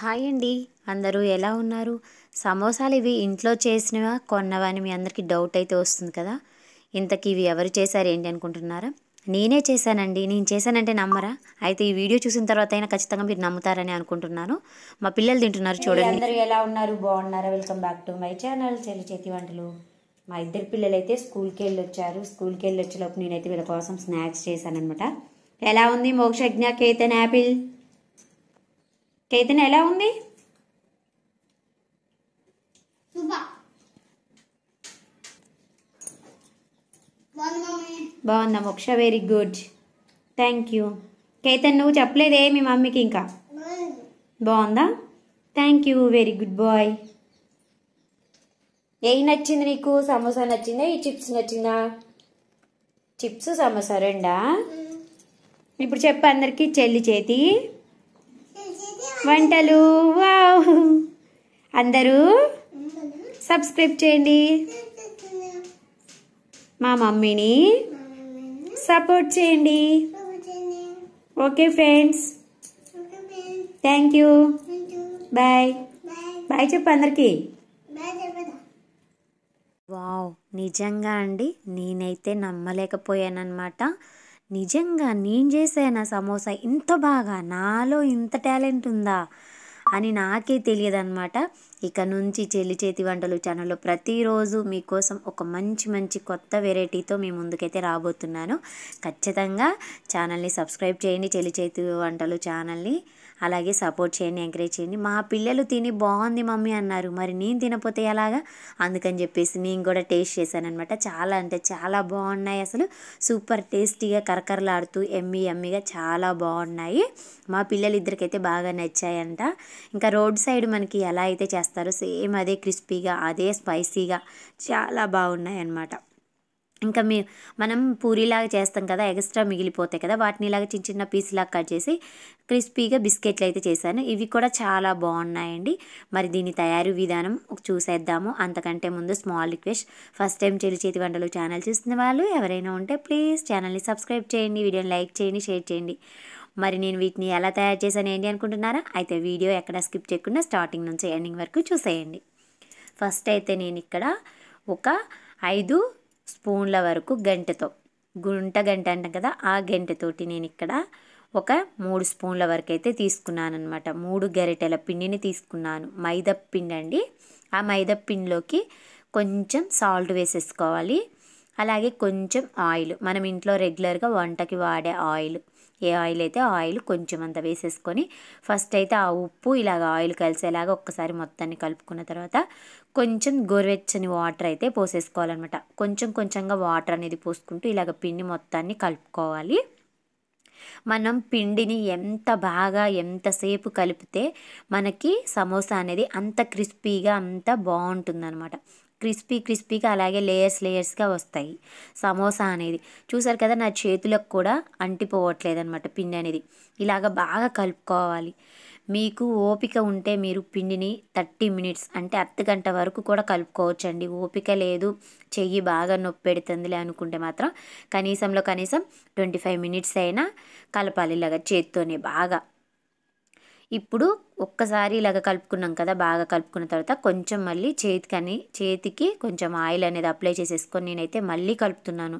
Hi అండి. అందరూ ఎలా ఉన్నారు? సమోసాలు ఇవి ఇంట్లో చేసినవా కొన్నవా అని మీ అందరికీ డౌట్ అయితే వస్తుంది కదా. ఇంతకీ ఇవి ఎవరు చేశారు ఏంటి అనుకుంటున్నారా? నేనే చేశానండి. నేను చేశానంటే నమ్మరా? అయితే ఈ వీడియో చూసిన తర్వాత అయినా ఖచ్చితంగా మీరు నమ్ముతారని అనుకుంటున్నాను. మా పిల్లలు తింటున్నారు చూడండి. అందరూ ఎలా ఉన్నారు? బాగున్నారా? Welcome back to my channel చెల్లి చేతి వంటలు. మా ఇద్దరు పిల్లలు అయితే స్కూల్కి వెళ్ళి వచ్చారు. స్కూల్కి వెళ్ళి వచ్చేలోపు నేనైతే వీళ్ళ కోసం స్నాక్స్ చేశాను అనమాట. ఎలా ఉంది మోక్షజ్ఞ, కేతన్, యాపిల్? కేతన్ ఎలా ఉంది? బాగుందా Moksha? Very good, thank you. Ketan నువ్వు చెప్పలేదే మీ మమ్మీకి ఇంకా? బాగుందా? Thank you, very good boy. ఏం నచ్చింది నీకు? సమోసా నచ్చిందా ఈ చిప్స్ నచ్చిందా? చిప్స్ సమోసా రెండా? ఇప్పుడు చెప్పు అందరికి చెల్లి చేతి వంటలు. వావ్, అందరూ సబ్స్క్రైబ్ చేయండి, మా మమ్మీని సపోర్ట్ చేయండి. Okay friends, thank you, bye bye చెప్పు అందరికి. వావ్, నిజంగా అండి నేనైతే నమ్మలేకపోయానమాట. నిజంగా నేను చేశాను సమోసా ఇంత బాగా, నాలో ఇంత టాలెంట్ ఉందా అని నాకే తెలియదన్నమాట. ఇక నుంచి చెల్లి చేతి వంటలు ఛానల్లో ప్రతిరోజు మీకోసం ఒక మంచి మంచి కొత్త వెరైటీతో మీ ముందుకైతే రాబోతున్నాను. ఖచ్చితంగా ఛానల్ని సబ్స్క్రైబ్ చేయండి, చెల్లి చేతి వంటలు ఛానల్ని. అలాగే సపోర్ట్ చేయండి, ఎంకరేజ్ చేయండి. మా పిల్లలు తిని బాగుంది మమ్మీ అన్నారు, మరి నేను తినపోతే ఎలాగా? అందుకని చెప్పేసి నేను కూడా టేస్ట్ చేశానమాట. చాలా అంటే చాలా బాగున్నాయి, అసలు సూపర్ టేస్టీగా కరకరలాడుతూ ఎమ్మీగా చాలా బాగున్నాయి. మా పిల్లలిద్దరికైతే బాగా నచ్చాయంట. ఇంకా రోడ్ సైడ్ మనకి ఎలా అయితే చేస్తారో సేమ్ అదే క్రిస్పీగా, అదే స్పైసీగా చాలా బాగున్నాయి అన్నమాట. ఇంకా మనం పూరీలాగా చేస్తాం కదా, ఎక్స్ట్రా మిగిలిపోతాయి కదా, వాటిని ఇలాగ చిన్న చిన్న పీస్లాగా కట్ చేసి క్రిస్పీగా బిస్కెట్లు అయితే చేశాను. ఇవి కూడా చాలా బాగున్నాయండి. మరి దీని తయారీ విధానం చూసేద్దాము. అంతకంటే ముందు స్మాల్ రిక్వెస్ట్, ఫస్ట్ టైం చెల్లి చేతి వంటలు ఛానల్ చూస్తున్న వాళ్ళు ఎవరైనా ఉంటే ప్లీజ్ ఛానల్ని సబ్స్క్రైబ్ చేయండి, వీడియోని లైక్ చేయండి, షేర్ చేయండి. మరి నేను వీటిని ఎలా తయారు చేశాను ఏంటి అనుకుంటున్నారా? అయితే వీడియో ఎక్కడ స్కిప్ చేయకుండా స్టార్టింగ్ నుంచి ఎండింగ్ వరకు చూసేయండి. ఫస్ట్ అయితే నేను ఇక్కడ ఒక 5 స్పూన్ల వరకు గంటెతో, గంట అంటాం కదా, ఆ గంటెతోటి నేను ఇక్కడ ఒక 3 స్పూన్ల వరకు అయితే తీసుకున్నాను అనమాట. 3 గరిటెల పిండిని తీసుకున్నాను, మైదా పిండి అండి. ఆ మైదా పిండిలోకి కొంచెం సాల్ట్ వేసేసుకోవాలి. అలాగే కొంచెం ఆయిల్, మనం ఇంట్లో రెగ్యులర్గా వంటకి వాడే ఆయిల్, ఏ ఆయిల్ అయితే ఆయిల్ కొంచెం అంత వేసేసుకొని ఫస్ట్ అయితే ఆ ఉప్పు ఇలాగ ఆయిల్ కలిసేలాగా ఒక్కసారి మొత్తాన్ని కలుపుకున్న తర్వాత కొంచెం గోరువెచ్చని వాటర్ అయితే పోసేసుకోవాలన్నమాట. కొంచెం కొంచెంగా వాటర్ అనేది పోసుకుంటూ ఇలాగ పిండి మొత్తాన్ని కలుపుకోవాలి. మనం పిండిని ఎంత బాగా ఎంతసేపు కలిపితే మనకి సమోసా అనేది అంత క్రిస్పీగా అంత బాగుంటుందన్నమాట. క్రిస్పీగా అలాగే లేయర్స్గా వస్తాయి సమోసా అనేది. చూసారు కదా, నా చేతులకు కూడా అంటిపోవట్లేదు అనమాట పిండి అనేది. ఇలాగ బాగా కలుపుకోవాలి. మీకు ఓపిక ఉంటే మీరు పిండిని 30 మినిట్స్ అంటే అర్ధగంట వరకు కూడా కలుపుకోవచ్చండి. ఓపిక లేదు, చెయ్యి బాగా నొప్పి పెడుతుందిలే అనుకుంటే మాత్రం కనీసం 25 మినిట్స్ అయినా కలపాలి ఇలాగ చేత్తోనే బాగా. ఇప్పుడు ఒక్కసారి ఇలాగ కలుపుకున్నాం కదా, బాగా కలుపుకున్న తర్వాత కొంచెం మళ్ళీ చేతికి కొంచెం ఆయిల్ అనేది అప్లై చేసేసుకొని నేనైతే మళ్ళీ కలుపుతున్నాను.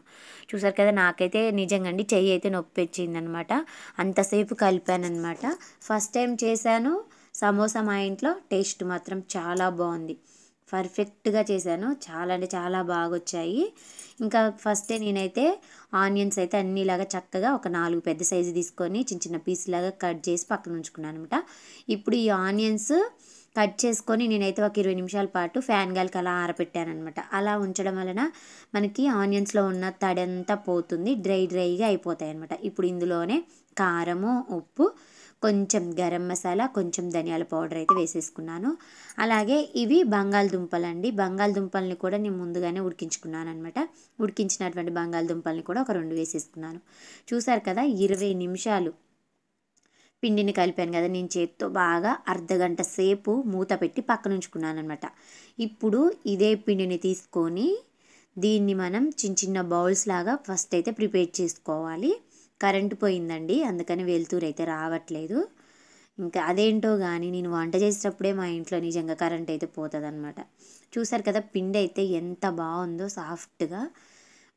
చూసారు కదా, నాకైతే నిజంగా అండి చెయ్యి అయితే నొప్పి వచ్చిందనమాట, అంతసేపు కలిపానమాట. ఫస్ట్ టైం చేశాను సమోసా మా ఇంట్లో, టేస్ట్ మాత్రం చాలా బాగుంది, పర్ఫెక్ట్గా చేశాను. చాలా అంటే చాలా బాగా వచ్చాయి. ఇంకా ఫస్టే నేనైతే ఆనియన్స్ అయితే అన్నీ ఇలాగా చక్కగా ఒక 4 పెద్ద సైజు తీసుకొని చిన్న చిన్న పీస్ లాగా కట్ చేసి పక్కన ఉంచుకున్నాను అనమాట. ఇప్పుడు ఈ ఆనియన్స్ కట్ చేసుకొని నేనైతే ఒక 20 నిమిషాల పాటు ఫ్యాన్ గాలికి అలా ఆరబెట్టాను అనమాట. అలా ఉంచడం వలన మనకి ఆనియన్స్లో ఉన్న తడి అంతా పోతుంది, డ్రైగా అయిపోతాయి అనమాట. ఇప్పుడు ఇందులోనే కారము, ఉప్పు, కొంచెం గరం మసాలా, కొంచెం ధనియాల పౌడర్ అయితే వేసేసుకున్నాను. అలాగే ఇవి బంగాళదుంపలండి. బంగాళదుంపల్ని కూడా నేను ముందుగానే ఉడికించుకున్నాను అనమాట. ఉడికించినటువంటి బంగాళదుంపల్ని కూడా ఒక 2 వేసేసుకున్నాను. చూసారు కదా, 20 నిమిషాలు పిండిని కలిపాను కదా నేను చేత్తో, బాగా అర్ధగంట సేపు మూత పెట్టి పక్కన ఉంచుకున్నాను అనమాట. ఇప్పుడు ఇదే పిండిని తీసుకొని దీన్ని మనం చిన్న చిన్న బౌల్స్ లాగా ఫస్ట్ అయితే ప్రిపేర్ చేసుకోవాలి. కరెంటు పోయిందండి, అందుకని వెలుతురు అయితే రావట్లేదు. ఇంకా అదేంటో కానీ నేను వంట చేసేటప్పుడే మా ఇంట్లో నిజంగా కరెంట్ అయితే పోతుందన్నమాట. చూసారు కదా పిండి అయితే ఎంత బాగుందో సాఫ్ట్గా.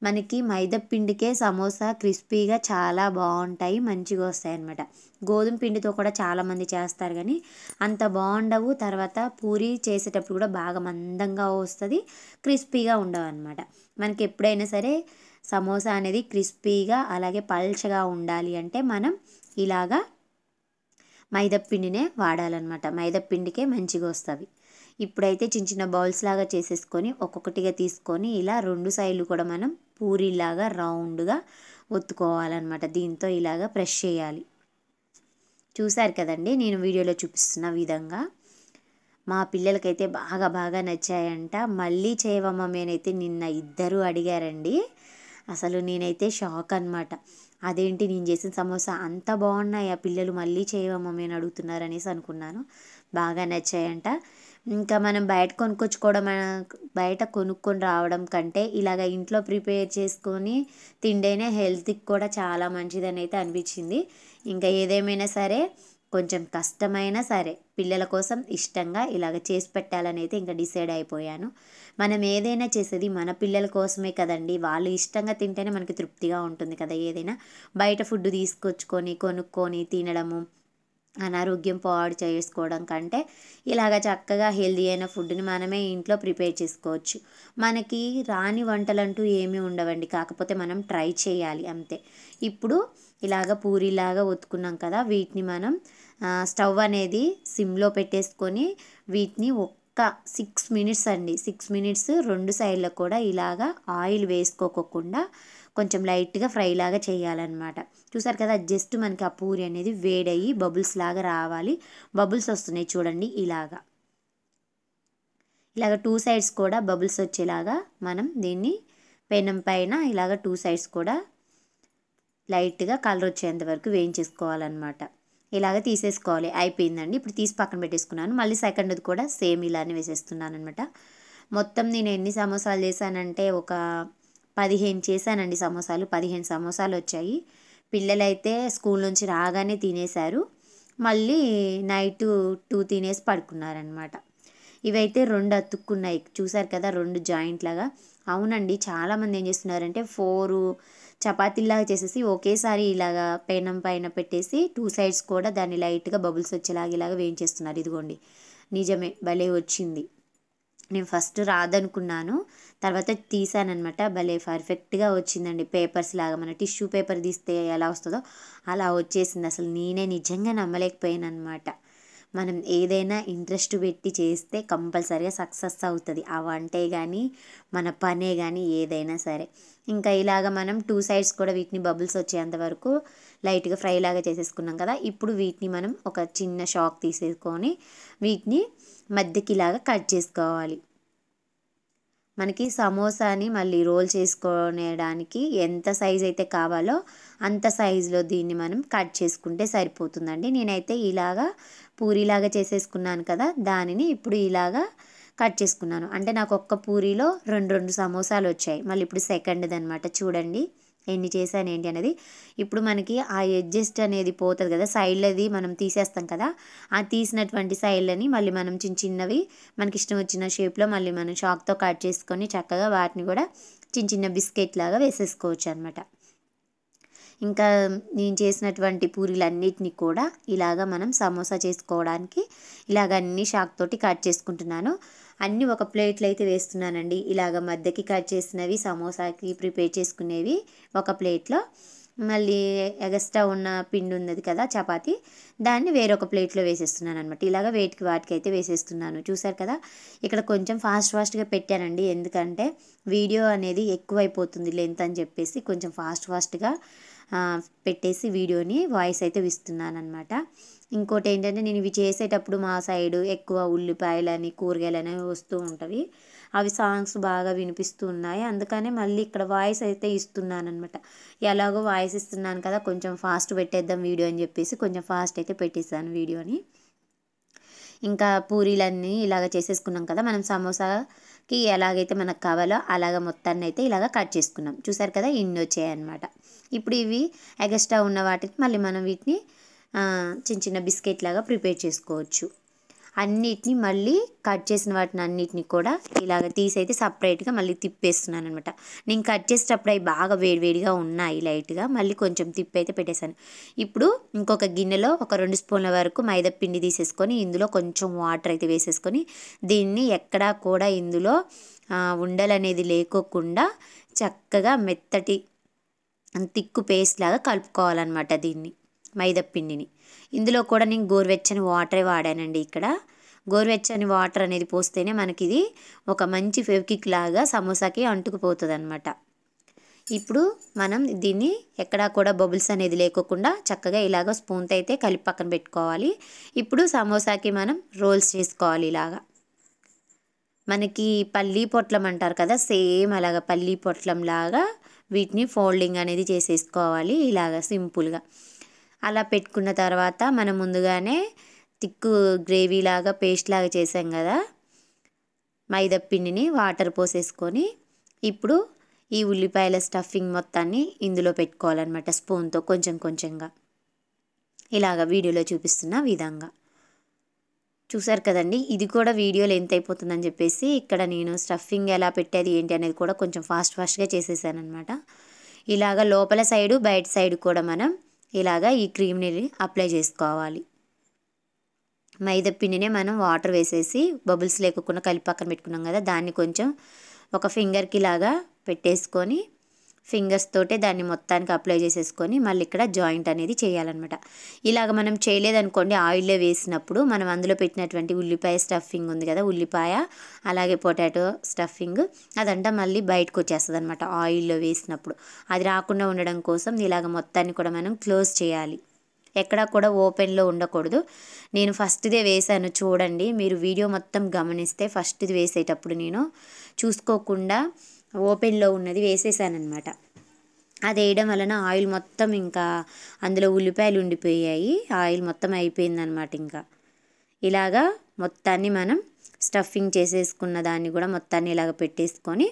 మనకి మైదా పిండికే సమోసా క్రిస్పీగా చాలా బాగుంటాయి, మంచిగా వస్తాయి అన్నమాట. గోధుమ పిండితో కూడా చాలామంది చేస్తారు కానీ అంత బాగుండవు. తర్వాత పూరి చేసేటప్పుడు కూడా బాగా మందంగా వస్తుంది, క్రిస్పీగా ఉండవు అనమాట. మనకి ఎప్పుడైనా సరే సమోసా అనేది క్రిస్పీగా అలాగే పల్చగా ఉండాలి అంటే మనం ఇలాగా మైదా పిండినే వాడాలన్నమాట. మైదా పిండికే మంచిగా వస్తుంది. ఇప్పుడైతే చిన్న చిన్న బౌల్స్ లాగా చేసేసుకొని ఒక్కొక్కటిగా తీసుకొని ఇలా రెండు సైడ్లు కూడా మనం పూరీలాగా రౌండ్గా ఒత్తుకోవాలన్నమాట. దీంతో ఇలాగా ప్రెస్ చేయాలి. చూసారు కదండి నేను వీడియోలో చూపిస్తున్న విధంగా. మా పిల్లలకైతే బాగా బాగా నచ్చాయంట. మళ్ళీ చేయవమ్మ నేనైతే నిన్న ఇద్దరు అడిగారండి. అసలు నేనైతే షాక్ అనమాట. అదేంటి నేను చేసిన సమోసా అంత బాగున్నాయి, ఆ పిల్లలు మళ్ళీ చేయవమ్మ మేము అడుగుతున్నారు అనేసి అనుకున్నాను. బాగా నచ్చాయంట. ఇంకా మనం బయట కొనుక్కొని రావడం కంటే ఇలాగ ఇంట్లో ప్రిపేర్ చేసుకొని తిండేనే హెల్త్కి కూడా చాలా మంచిదని అయితే అనిపించింది. ఇంకా ఏదేమైనా సరే కొంచెం కష్టమైనా సరే పిల్లల కోసం ఇష్టంగా ఇలాగ చేసి పెట్టాలని అయితే ఇంకా డిసైడ్ అయిపోయాను. మనం ఏదైనా చేసేది మన పిల్లల కోసమే కదండి. వాళ్ళు ఇష్టంగా తింటేనే మనకి తృప్తిగా ఉంటుంది కదా. ఏదైనా బయట ఫుడ్ తీసుకొచ్చుకొని కొనుక్కొని తినడము, అనారోగ్యం పాడు చేసుకోవడం కంటే ఇలాగ చక్కగా హెల్దీ అయిన ఫుడ్ని మనమే ఇంట్లో ప్రిపేర్ చేసుకోవచ్చు. మనకి రాని వంటలంటూ ఏమీ ఉండవండి, కాకపోతే మనం ట్రై చేయాలి అంతే. ఇప్పుడు ఇలాగ పూరీలాగా ఒత్తుకున్నాం కదా, వీటిని మనం స్టవ్ అనేది సిమ్లో పెట్టేసుకొని వీటిని ఒక్క 6 మినిట్స్ అండి, 6 మినిట్స్ రెండు సైడ్లకు కూడా ఇలాగా ఆయిల్ వేసుకోకుండా కొంచెం లైట్గా ఫ్రై లాగా చేయాలన్నమాట. చూసారు కదా జస్ట్ మనకి ఆ పూరి అనేది వేడయ్యి బబుల్స్ లాగా రావాలి. బబుల్స్ వస్తున్నాయి చూడండి ఇలాగా. ఇలాగ 2 సైడ్స్ కూడా బబుల్స్ వచ్చేలాగా మనం దీన్ని పెనం పైన ఇలాగ 2 సైడ్స్ కూడా లైట్గా కలర్ వచ్చేంత వరకు వేయించేసుకోవాలన్నమాట. ఇలాగ తీసేసుకోవాలి. అయిపోయిందండి. ఇప్పుడు తీసి పక్కన పెట్టేసుకున్నాను. మళ్ళీ సెకండ్ది కూడా సేమ్ ఇలానే వేసేస్తున్నాను అనమాట. మొత్తం నేను ఎన్ని సమోసాలు చేశానంటే ఒక 15 చేశానండి సమోసాలు. 15 సమోసాలు వచ్చాయి. పిల్లలైతే స్కూల్ నుంచి రాగానే తినేశారు. మళ్ళీ నైట్ 2 తినేసి పడుకున్నారనమాట. ఇవైతే 2 అతుక్కున్నాయి. చూసారు కదా 2 జాయింట్ లాగా. అవునండి చాలామంది ఏం చేస్తున్నారంటే 4 చపాతీలాగా చేసేసి ఒకేసారి ఇలాగా పెనం పైన పెట్టేసి 2 సైడ్స్ కూడా దాన్ని లైట్గా బబుల్స్ వచ్చేలాగా ఇలాగా వేయించేస్తున్నారు. ఇదిగోండి నిజమే భలే వచ్చింది. నేను ఫస్ట్ రాదనుకున్నాను, తర్వాత తీసానమాట. భలే పర్ఫెక్ట్గా వచ్చిందండి. పేపర్స్ లాగా మన టిష్యూ పేపర్ తీస్తే ఎలా వస్తుందో అలా వచ్చేసింది. అసలు నేనే నిజంగా నమ్మలేకపోయాను అనమాట. మనం ఏదైనా ఇంట్రెస్ట్ పెట్టి చేస్తే కంపల్సరీగా సక్సెస్ అవుతుంది. ఆ వంటే కానీ మన పనే కానీ ఏదైనా సరే. ఇంకా ఇలాగ మనం 2 సైడ్స్ కూడా వీటిని బబుల్స్ వచ్చేంత వరకు లైట్గా ఫ్రై లాగా చేసేసుకున్నాం కదా. ఇప్పుడు వీటిని మనం ఒక చిన్న షాక్ తీసేసుకొని వీటిని మధ్యకి ఇలాగా కట్ చేసుకోవాలి. మనకి సమోసాని మళ్ళీ రోల్ చేసుకోవడానికి ఎంత సైజ్ అయితే కావాలో అంత సైజులో దీన్ని మనం కట్ చేసుకుంటే సరిపోతుందండి. నేనైతే ఇలాగా పూరీలాగా చేసేసుకున్నాను కదా, దానిని ఇప్పుడు ఇలాగా కట్ చేసుకున్నాను. అంటే నాకు ఒక్క పూరీలో 2 సమోసాలు వచ్చాయి. మళ్ళీ ఇప్పుడు సెకండ్ది అనమాట. చూడండి ఎన్ని చేశాను ఏంటి అనేది. ఇప్పుడు మనకి ఆ ఎడ్జస్ట్ అనేది పోతుంది కదా, సైడ్లది మనం తీసేస్తాం కదా, ఆ తీసినటువంటి సైడ్లని మళ్ళీ మనం చిన్న చిన్నవి మనకి ఇష్టం వచ్చిన షేప్లో మళ్ళీ మనం చాక్తో కట్ చేసుకొని చక్కగా వాటిని కూడా చిన్న చిన్న బిస్కెట్ లాగా వేసేసుకోవచ్చు అనమాట. ఇంకా నేను చేసినటువంటి పూరీలన్నిటిని కూడా ఇలాగ మనం సమోసా చేసుకోవడానికి ఇలాగ అన్ని షాక్ తోటి కట్ చేసుకుంటున్నాను. అన్నీ ఒక ప్లేట్లో అయితే వేస్తున్నానండి. ఇలాగ మధ్యకి కట్ చేసినవి సమోసాకి ప్రిపేర్ చేసుకునేవి ఒక ప్లేట్లో, మళ్ళీ ఎగస్ట్రా ఉన్న పిండి ఉన్నది కదా చపాతీ, దాన్ని వేరొక ప్లేట్లో వేసేస్తున్నాను అనమాట. ఇలాగ వాటికి అయితే వేసేస్తున్నాను. చూసారు కదా ఇక్కడ కొంచెం ఫాస్ట్గా పెట్టానండి, ఎందుకంటే వీడియో అనేది ఎక్కువైపోతుంది లెంత్ అని చెప్పేసి కొంచెం ఫాస్ట్గా పెట్టేసి వీడియోని వాయిస్ అయితే ఇస్తున్నాను అనమాట. ఇంకోటి ఏంటంటే నేను ఇవి చేసేటప్పుడు మా సైడు ఎక్కువ ఉల్లిపాయలని కూరగాయలని వస్తూ ఉంటవి, అవి సాంగ్స్ బాగా వినిపిస్తూ ఉన్నాయి. అందుకనే మళ్ళీ ఇక్కడ వాయిస్ అయితే ఇస్తున్నాను అనమాట. ఎలాగో వాయిస్ ఇస్తున్నాను కదా కొంచెం ఫాస్ట్ పెట్టేద్దాం వీడియో అని చెప్పేసి కొంచెం ఫాస్ట్ అయితే పెట్టేసాను వీడియోని. ఇంకా పూరీలన్నీ ఇలాగ చేసేసుకున్నాం కదా, మనం సమోసాకి ఎలాగైతే మనకు కావాలో అలాగ మొత్తాన్ని అయితే ఇలాగ కట్ చేసుకున్నాం. చూసారు కదా ఇన్ని వచ్చాయన్నమాట. ఇప్పుడు ఇవి ఎగస్ట్రా ఉన్న వాటిని మళ్ళీ మనం వీటిని చిన్న చిన్న బిస్కెట్ లాగా ప్రిపేర్ చేసుకోవచ్చు. అన్నిటిని మళ్ళీ కట్ చేసిన వాటిని అన్నిటిని కూడా ఇలాగ తీసైతే సపరేట్గా మళ్ళీ తిప్పేస్తున్నాను అనమాట. నేను కట్ చేసేటప్పుడు అవి బాగా వేడివేడిగా ఉన్నాయి లైట్గా, మళ్ళీ కొంచెం తిప్పి అయితే పెట్టేశాను. ఇప్పుడు ఇంకొక గిన్నెలో ఒక 2 స్పూన్ల వరకు మైదా పిండి తీసేసుకొని ఇందులో కొంచెం వాటర్ అయితే వేసేసుకొని దీన్ని ఎక్కడా కూడా ఇందులో ఉండలు అనేది లేకోకుండా చక్కగా మెత్తటి తిక్కు పేస్ట్ లాగా కలుపుకోవాలన్నమాట దీన్ని, మైదా పిండిని. ఇందులో కూడా నేను గోరువెచ్చని వాటరే వాడానండి. ఇక్కడ గోరువెచ్చని వాటర్ అనేది పోస్తేనే మనకి ఇది ఒక మంచి ఫెవికిక్ లాగా సమోసాకి అంటుకుపోతుంది అనమాట. ఇప్పుడు మనం దీన్ని ఎక్కడా కూడా బబుల్స్ అనేది లేకోకుండా చక్కగా ఇలాగ స్పూన్తో అయితే కలిపి పక్కన పెట్టుకోవాలి. ఇప్పుడు సమోసాకి మనం రోల్స్ చేసుకోవాలి. ఇలాగా మనకి పల్లీ పొట్లం అంటారు కదా, సేమ్ అలాగ పల్లీ పొట్లం లాగా వీటిని ఫోల్డింగ్ అనేది చేసేసుకోవాలి ఇలాగ సింపుల్గా. అలా పెట్టుకున్న తర్వాత మనం ముందుగానే తిక్కు గ్రేవీ లాగా పేస్ట్ లాగా చేసాం కదా మైదా పిండిని, వాటర్ పోసేసుకొని ఇప్పుడు ఈ ఉల్లిపాయల స్టఫింగ్ మొత్తాన్ని ఇందులో పెట్టుకోవాలన్నమాట స్పూన్తో కొంచెం కొంచెంగా, ఇలాగ వీడియోలో చూపిస్తున్న విధంగా. చూసారు కదండి, ఇది కూడా వీడియో లెంత్ అయిపోతుందని చెప్పేసి ఇక్కడ నేను స్టఫింగ్ ఎలా పెట్టేది ఏంటి అనేది కూడా కొంచెం ఫాస్ట్గా చేసేసాను అనమాట. ఇలాగ లోపల సైడు బయట సైడు కూడా మనం ఇలాగ ఈ క్రీమ్ని అప్లై చేసుకోవాలి. మైదా పిండినే మనం వాటర్ వేసేసి బబుల్స్ లేకుండా కలిపి పక్కన పెట్టుకున్నాం కదా, దాన్ని కొంచెం ఒక ఫింగర్కి లాగా పెట్టేసుకొని ఫింగర్స్ తోటే దాన్ని మొత్తానికి అప్లై చేసేసుకొని మళ్ళీ ఇక్కడ జాయింట్ అనేది చేయాలన్నమాట. ఇలాగ మనం చేయలేదనుకోండి, ఆయిల్లో వేసినప్పుడు మనం అందులో పెట్టినటువంటి ఉల్లిపాయ స్టఫింగ్ ఉంది కదా, ఉల్లిపాయ అలాగే పొటాటో స్టఫింగ్ అదంతా మళ్ళీ బయటకు వచ్చేస్తుంది అనమాట ఆయిల్లో వేసినప్పుడు. అది రాకుండా ఉండడం కోసం ఇలాగ మొత్తాన్ని కూడా మనం క్లోజ్ చేయాలి, ఎక్కడా కూడా ఓపెన్లో ఉండకూడదు. నేను ఫస్ట్దే వేసాను చూడండి, మీరు వీడియో మొత్తం గమనిస్తే ఫస్ట్ది వేసేటప్పుడు నేను చూసుకోకుండా ఓపెన్లో ఉన్నది వేసేసానమాట. అది వేయడం వలన ఆయిల్ మొత్తం ఇంకా అందులో ఉల్లిపాయలు ఉండిపోయాయి, ఆయిల్ మొత్తం అయిపోయిందనమాట. ఇంకా ఇలాగా మొత్తాన్ని మనం స్టఫింగ్ చేసేసుకున్న దాన్ని కూడా మొత్తాన్ని ఇలాగ పెట్టేసుకొని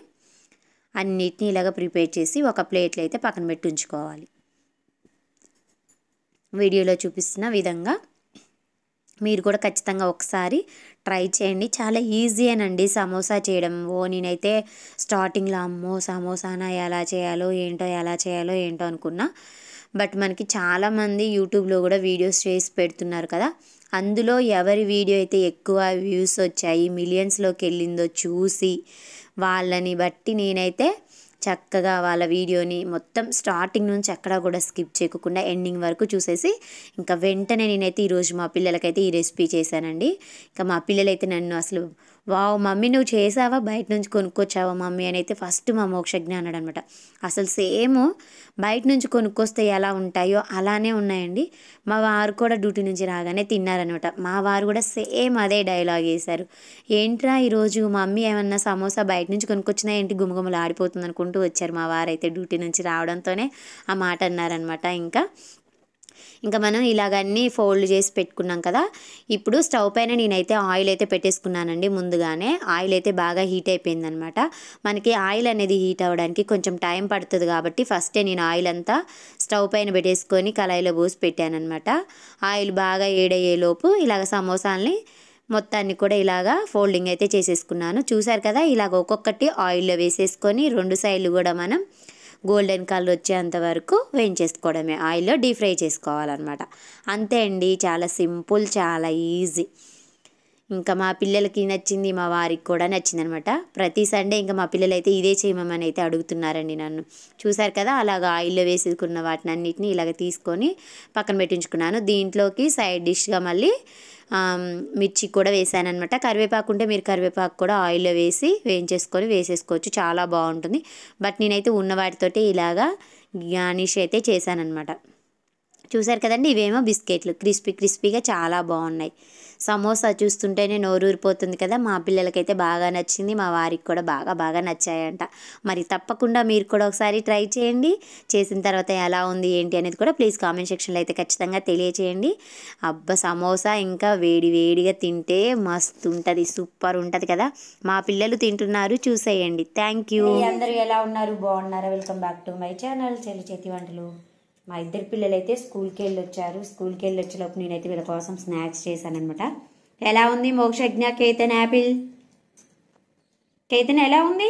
అన్నిటిని ఇలాగ ప్రిపేర్ చేసి ఒక ప్లేట్లో అయితే పక్కన పెట్టి ఉంచుకోవాలి. వీడియోలో చూపిస్తున్న విధంగా మీరు కూడా ఖచ్చితంగా ఒకసారి ట్రై చేయండి. చాలా ఈజీ అనండి సమోసా చేయడం. నేనైతే స్టార్టింగ్లో అమ్మో సమోసానా ఎలా చేయాలో ఏంటో అనుకున్నా. బట్ మనకి చాలామంది యూట్యూబ్లో కూడా వీడియోస్ చేసి పెడుతున్నారు కదా, అందులో ఎవరి వీడియో అయితే ఎక్కువ వ్యూస్ వచ్చాయి, మిలియన్స్లోకి వెళ్ళిందో చూసి వాళ్ళని బట్టి నేనైతే చక్కగా వాళ్ళ వీడియోని మొత్తం స్టార్టింగ్ నుంచి ఎక్కడా కూడా స్కిప్ చేయకుండా ఎండింగ్ వరకు చూసేసి ఇంకా వెంటనే నేనైతే ఈరోజు మా పిల్లలకైతే ఈ రెసిపీ చేశానండి. ఇంకా మా పిల్లలైతే నన్ను అసలు వావ్ మమ్మీ నువ్వు చేసావా, బయట నుంచి కొనుక్కొచ్చావా మమ్మీ అని అయితే ఫస్ట్ మా మోక్షజ్ఞ అన్నాడు అనమాట. అసలు సేమ్ బయట నుంచి కొనుక్కొస్తే ఎలా ఉంటాయో అలానే ఉన్నాయండి. మా వారు కూడా డ్యూటీ నుంచి రాగానే తిన్నారనమాట. మా వారు కూడా సేమ్ అదే డైలాగ్ వేశారు, ఏంట్రా ఈరోజు మమ్మీ ఏమన్నా సమోసా బయట నుంచి కొనుక్కొచ్చినా ఏంటి గుమగుమలు ఆడిపోతుంది అనుకుంటూ వచ్చారు. మా వారైతే డ్యూటీ నుంచి రావడంతోనే ఆ మాట అన్నారనమాట. ఇంకా మనం ఇలాగన్నీ ఫోల్డ్ చేసి పెట్టుకున్నాం కదా, ఇప్పుడు స్టవ్ పైన నేనైతే ఆయిల్ అయితే పెట్టేసుకున్నానండి. ముందుగానే ఆయిల్ అయితే బాగా హీట్ అయిపోయిందనమాట. మనకి ఆయిల్ అనేది హీట్ అవ్వడానికి కొంచెం టైం పడుతుంది కాబట్టి ఫస్టే నేను ఆయిల్ అంతా స్టవ్ పైన పెట్టేసుకొని కళాయిలో పోసి పెట్టానమాట. ఆయిల్ బాగా ఏడయ్యేలోపు ఇలాగ సమోసాలని మొత్తాన్ని కూడా ఇలాగా ఫోల్డింగ్ అయితే చేసేసుకున్నాను. చూసారు కదా, ఇలాగ ఒక్కొక్కటి ఆయిల్లో వేసేసుకొని 2 సైడ్లు కూడా మనం గోల్డెన్ కలర్ వచ్చేంత వరకు వేయించేసుకోవడమే, ఆయిల్లో డీప్ ఫ్రై చేసుకోవాలన్నమాట. అంతే అండి, చాలా సింపుల్, చాలా ఈజీ. ఇంకా మా పిల్లలకి నచ్చింది, మా వారికి కూడా నచ్చింది అనమాట. ప్రతి సండే ఇంకా మా పిల్లలు అయితే ఇదే చేయమని అయితే అడుగుతున్నారండి నన్ను. చూసారు కదా, అలాగ ఆయిల్లో వేసుకున్న వాటిని అన్నిటిని ఇలాగ తీసుకొని పక్కన పెట్టించుకున్నాను. దీంట్లోకి సైడ్ డిష్గా మళ్ళీ మిర్చి కూడా వేసానమాట. కరివేపాకు ఉంటే మీరు కరివేపాకు కూడా ఆయిల్లో వేసేసుకోవచ్చు, చాలా బాగుంటుంది. బట్ నేనైతే ఉన్న వాటితోటి ఇలాగా గార్నిష్ అయితే చేశానమాట. చూసారు కదండి, ఇవేమో బిస్కెట్లు క్రిస్పీగా చాలా బాగున్నాయి. సమోసా చూస్తుంటేనే నోరూరిపోతుంది కదా. మా పిల్లలకైతే బాగా నచ్చింది, మా వారికి కూడా బాగా నచ్చాయంట. మరి తప్పకుండా మీరు కూడా ఒకసారి ట్రై చేయండి. చేసిన తర్వాత ఎలా ఉంది ఏంటి అనేది కూడా ప్లీజ్ కామెంట్ సెక్షన్లో అయితే ఖచ్చితంగా తెలియచేయండి. సమోసా ఇంకా వేడిగా తింటే మస్తు ఉంటుంది, సూపర్ ఉంటుంది కదా. మా పిల్లలు తింటున్నారు, చూసేయండి. Thank you. అందరూ ఎలా ఉన్నారు, బాగున్నారా? Welcome back to my channel చెల్లి చేతి వంటలు. మా ఇద్దరు పిల్లలైతే స్కూల్కి వెళ్ళి వచ్చారు. స్కూల్కి వెళ్ళి వచ్చేలోపు నేనైతే వీళ్ళ కోసం స్నాక్స్ చేశానమాట. ఎలా ఉంది మోక్షజ్ఞ, కేతన్, యాపిల్? కేతన్ ఎలా ఉంది?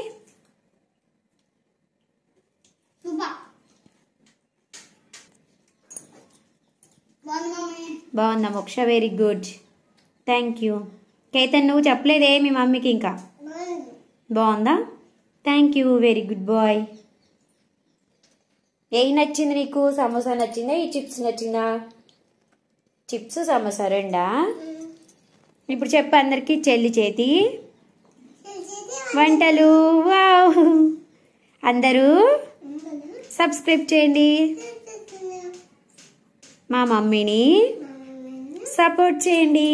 బాగుందా Moksha? Very good, thank you. Ketan నువ్వు చెప్పలేదే మీ మమ్మీకి ఇంకా? బాగుందా? Thank you, very good boy. ఏం నచ్చింది నీకు? సమోసా నచ్చిందా, ఈ చిప్స్ నచ్చిందా? చిప్స్ సమోసా రెండా? ఇప్పుడు చెప్పు అందరికి, చెల్లి చేతి వంటలు. వావ్, అందరూ సబ్స్క్రైబ్ చేయండి, మా మమ్మీని సపోర్ట్ చేయండి.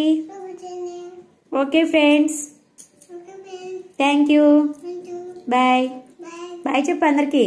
Okay friends, thank you, bye bye చెప్పు అందరికి.